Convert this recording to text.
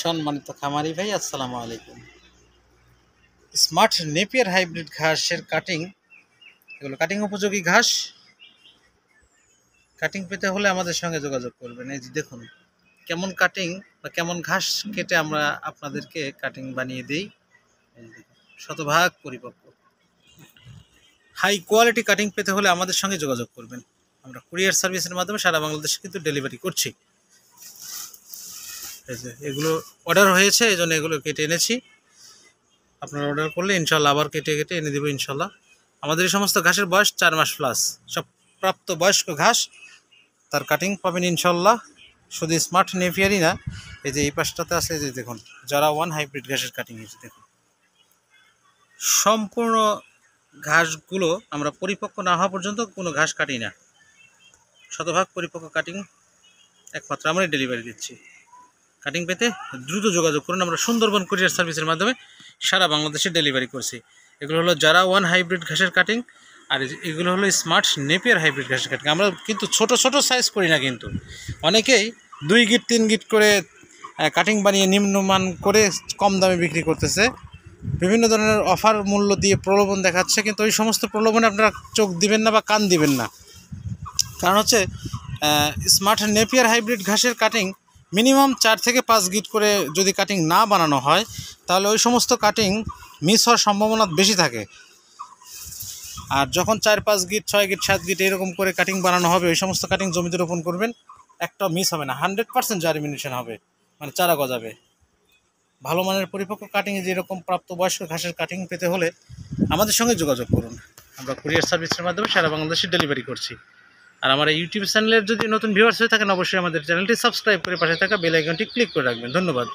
সম্মানিত খামারি ভাই, আসসালামু আলাইকুম। স্মার্ট নেপিয়ার হাইব্রিড ঘাসের কাটিং, এগুলো কাটিং উপযোগী ঘাস। কাটিং পেতে হলে আমাদের সঙ্গে যোগাযোগ করবেন। এই যে দেখুন কেমন কাটিং বা কেমন ঘাস কেটে আমরা আপনাদেরকে কাটিং বানিয়ে দিই। শতভাগ পরিপক্ক হাই কোয়ালিটি কাটিং পেতে হলে আমাদের সঙ্গে যোগাযোগ করবেন। আমরা কুরিয়ার সার্ভিসের মাধ্যমে সারা বাংলাদেশে কিন্তু ডেলিভারি করছি। এই যে এগুলো অর্ডার হয়েছে, এই জন্য এগুলো কেটে এনেছি। আপনারা অর্ডার করলে ইনশাল্লাহ আবার কেটে কেটে এনে দেবো ইনশাল্লাহ। আমাদের এই সমস্ত ঘাসের বয়স 4 মাস প্লাস, সব প্রাপ্ত বয়স্ক ঘাস, তার কাটিং পাবেন ইনশাল্লাহ। শুধু স্মার্ট নেপিয়ারই না, এই যে এই পাশটাতে আছে, যে দেখুন যারা 1 হাইব্রিড ঘাসের কাটিং। এই যে দেখুন সম্পূর্ণ ঘাসগুলো আমরা পরিপক্ক না হওয়া পর্যন্ত কোনো ঘাস কাটি না। শতভাগ পরিপক্ক কাটিং একমাত্র আমরাই ডেলিভারি দিচ্ছি। কাটিং পেতে দ্রুত যোগাযোগ করুন। আমরা সুন্দরবন কুরিয়ার সার্ভিসের মাধ্যমে সারা বাংলাদেশে ডেলিভারি করছি। এগুলো হলো যারা 1 হাইব্রিড ঘাসের কাটিং, আর এগুলো হলো স্মার্ট নেপিয়ার হাইব্রিড ঘাসের কাটিং। আমরা কিন্তু ছোট ছোট সাইজ করি না, কিন্তু অনেকেই 2 গিট 3 গিট করে কাটিং বানিয়ে নিম্নমান করে কম দামে বিক্রি করতেছে। বিভিন্ন ধরনের অফার মূল্য দিয়ে প্রলোভন দেখাচ্ছে, কিন্তু ওই সমস্ত প্রলোভনে আপনারা চোখ দিবেন না বা কান দিবেন না। কারণ হচ্ছে স্মার্ট নেপিয়ার হাইব্রিড ঘাসের কাটিং মিনিমাম 4 থেকে 5 গিট করে যদি কাটিং না বানানো হয়, তাহলে ওই সমস্ত কাটিং মিস হওয়ার সম্ভাবনা বেশি থাকে। আর যখন 4-5 গিট 6 গিট 7 গিট এরকম করে কাটিং বানানো হবে, ওই সমস্ত কাটিং জমিতে রোপণ করবেন, একটা মিস হবে না, 100% জার্মিনেশন হবে, মানে চারা গজাবে। ভালো মানের পরিপক্ক কাটিংয়ে যেরকম প্রাপ্তবয়স্ক ঘাসের কাটিং পেতে হলে আমাদের সঙ্গে যোগাযোগ করুন। আমরা কুরিয়ার সার্ভিসের মাধ্যমে সারা বাংলাদেশে ডেলিভারি করছি। আর আমার এই ইউটিউব চ্যানেলের যদি নতুন ভিউয়ার্স হয়ে থাকেন, অবশ্যই আমাদের চ্যানেলটি সাবস্ক্রাইব করে পাশে থাকা বেল আইকনটি ক্লিক করে রাখবেন। ধন্যবাদ।